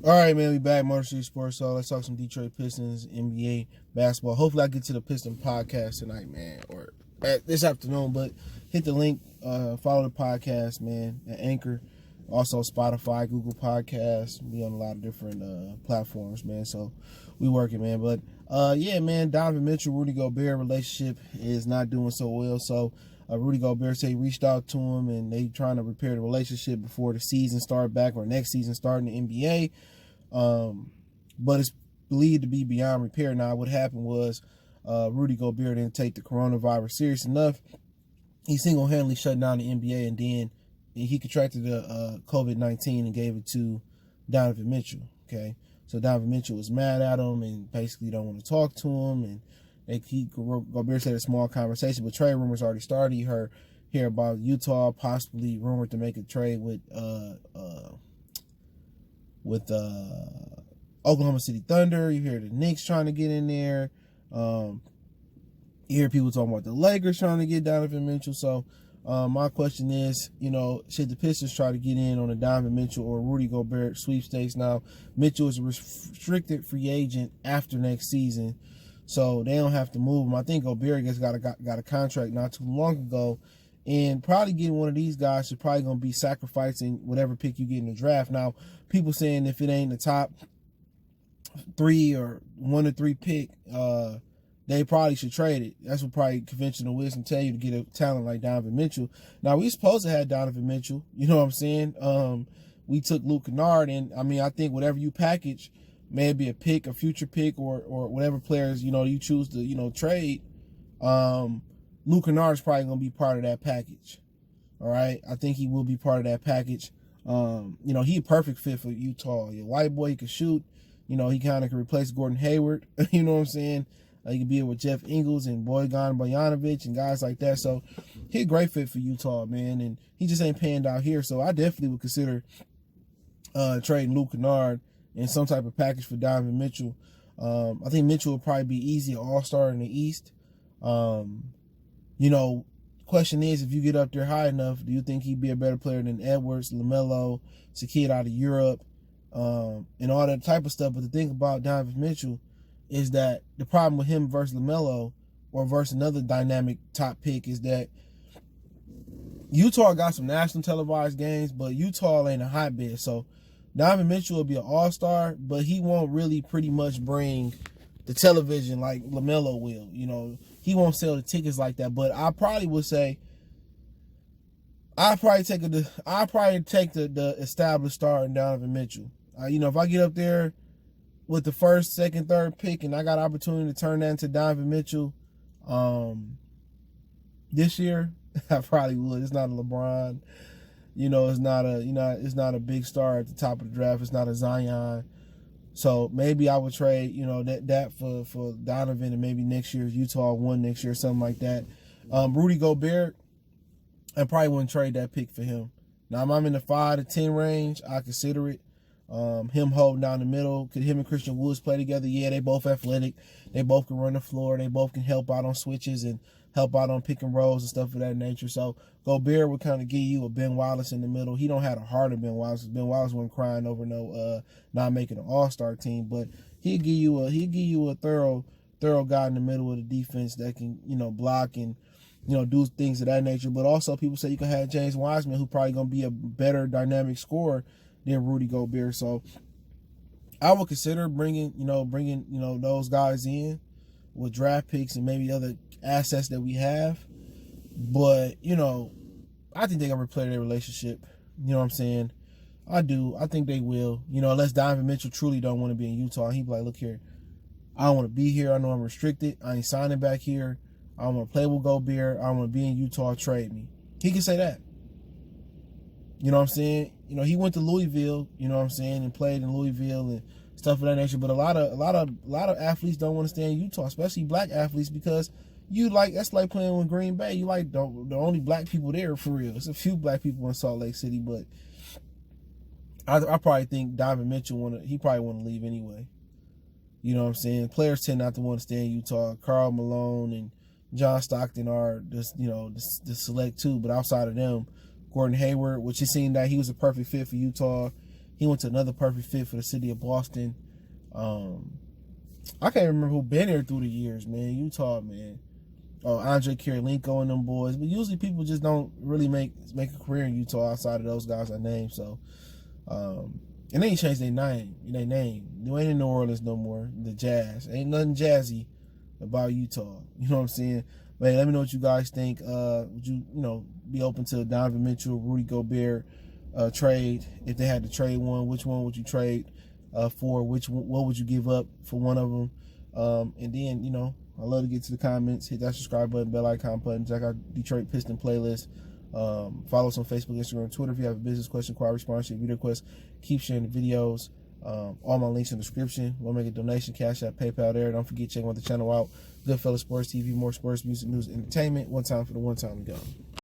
All right, man, we back, Motor City Sports. So let's talk some Detroit Pistons, NBA basketball. Hopefully, I get to the Piston podcast tonight, man, or this afternoon. But hit the link, follow the podcast, man, at Anchor, also Spotify, Google Podcasts. We on a lot of different platforms, man. So we working, man. But yeah, man, Donovan Mitchell, Rudy Gobert relationship is not doing so well. So Rudy Gobert said he reached out to him and they trying to repair the relationship before the season start back or next season start in the NBA. But it's believed to be beyond repair. Now, what happened was Rudy Gobert didn't take the coronavirus serious enough. He single-handedly shut down the NBA, and then he contracted the COVID-19 and gave it to Donovan Mitchell. Okay, so Donovan Mitchell was mad at him and basically don't want to talk to him. And Gobert said a small conversation, but trade rumors already started. You hear about Utah possibly rumored to make a trade with Oklahoma City Thunder. You hear the Knicks trying to get in there. You hear people talking about the Lakers trying to get Donovan Mitchell. So my question is, should the Pistons try to get in on a Donovan Mitchell or Rudy Gobert sweepstakes? Now, Mitchell is a restricted free agent after next season, so they don't have to move him. I think Gobert got a contract not too long ago, and probably getting one of these guys is probably going to be sacrificing whatever pick you get in the draft. Now, people saying if it ain't the top 3 or 1 to 3 pick, they probably should trade it. That's what probably conventional wisdom tell you to get a talent like Donovan Mitchell. Now, we supposed to have Donovan Mitchell. You know what I'm saying? We took Luke Kennard, and I think whatever you package, maybe a pick, a future pick, or whatever players you choose to trade. Luke Kennard is probably going to be part of that package. All right, I think he will be part of that package. He a perfect fit for Utah. He a white boy, he can shoot. He kind of can replace Gordon Hayward. You know what I'm saying? He could be with Jeff Ingles and Bojan Bojanovic and guys like that. So he a great fit for Utah, man. And he just ain't panned out here. So I definitely would consider trading Luke Kennard in some type of package for Donovan Mitchell. I think Mitchell will probably be easy an all-star in the East. Question is, if you get up there high enough, do you think he'd be a better player than Edwards, LaMelo, it's a kid out of Europe, and all that type of stuff? But the thing about Donovan Mitchell is that the problem with him versus LaMelo or versus another dynamic top pick is that Utah got some national televised games, but Utah ain't a hotbed. So Donovan Mitchell will be an all-star, but he won't really pretty much bring the television like LaMelo will. He won't sell the tickets like that. But I probably would say I'll probably take the established star in Donovan Mitchell. If I get up there with the first, second, third pick and I got an opportunity to turn that into Donovan Mitchell this year, I probably would. It's not a LeBron. It's not a big star at the top of the draft. It's not a Zion. So maybe I would trade, that for Donovan, and maybe next year's Utah won next year, something like that. Rudy Gobert, I probably wouldn't trade that pick for him. Now, if I'm in the 5 to 10 range, I consider it. Him holding down the middle. Could him and Christian Woods play together? Yeah, they both athletic. They both can run the floor. They both can help out on switches and help out on pick and rolls and stuff of that nature. So Gobert would kind of give you a Ben Wallace in the middle. He don't have a heart of Ben Wallace. Ben Wallace wasn't crying over not making an all-star team, but he'll give you a thorough guy in the middle of the defense that can block and do things of that nature. But also people say you can have James Wiseman, who probably gonna be a better dynamic scorer than Rudy Gobert. So I would consider bringing those guys in with draft picks and maybe other assets that we have. But I think they're gonna replay their relationship. You know what I'm saying? I do. I think they will. Unless Donovan Mitchell truly don't want to be in Utah. He'd be like, look here, I don't want to be here. I know I'm restricted. I ain't signing back here. I don't want to play with Gobert. I don't want to be in Utah. Trade me. He can say that. You know what I'm saying? He went to Louisville, and played in Louisville and stuff of that nature. But a lot of athletes don't want to stay in Utah, especially black athletes, because that's like playing with Green Bay. You like the only black people there for real. There's a few black people in Salt Lake City, but I probably think Donovan Mitchell probably want to leave anyway. You know what I'm saying? Players tend not to want to stay in Utah. Karl Malone and John Stockton are the select two, but outside of them, Gordon Hayward, which it seemed that he was a perfect fit for Utah. He went to another perfect fit for the city of Boston. I can't remember who been there through the years, man. Utah, man. Oh, Andre Kirilenko and them boys. But usually people just don't really make a career in Utah outside of those guys I named. So, and they ain't changed their name. They ain't in New Orleans no more. The Jazz. Ain't nothing jazzy about Utah. You know what I'm saying? But hey, let me know what you guys think. Would you be open to Donovan Mitchell, Rudy Gobert trade? If they had to trade one, which one would you trade for? What would you give up for one of them? And then, I love to get to the comments. Hit that subscribe button, bell icon button. Check out Detroit Piston playlist. Follow us on Facebook, Instagram, Twitter. If you have a business question, inquiry, sponsorship, video request, keep sharing the videos. All my links in the description. Want to make a donation, Cash App, PayPal there. Don't forget, check out the channel out. Goodfellas Sports TV, more sports, music, news, entertainment. One time for the one time to go.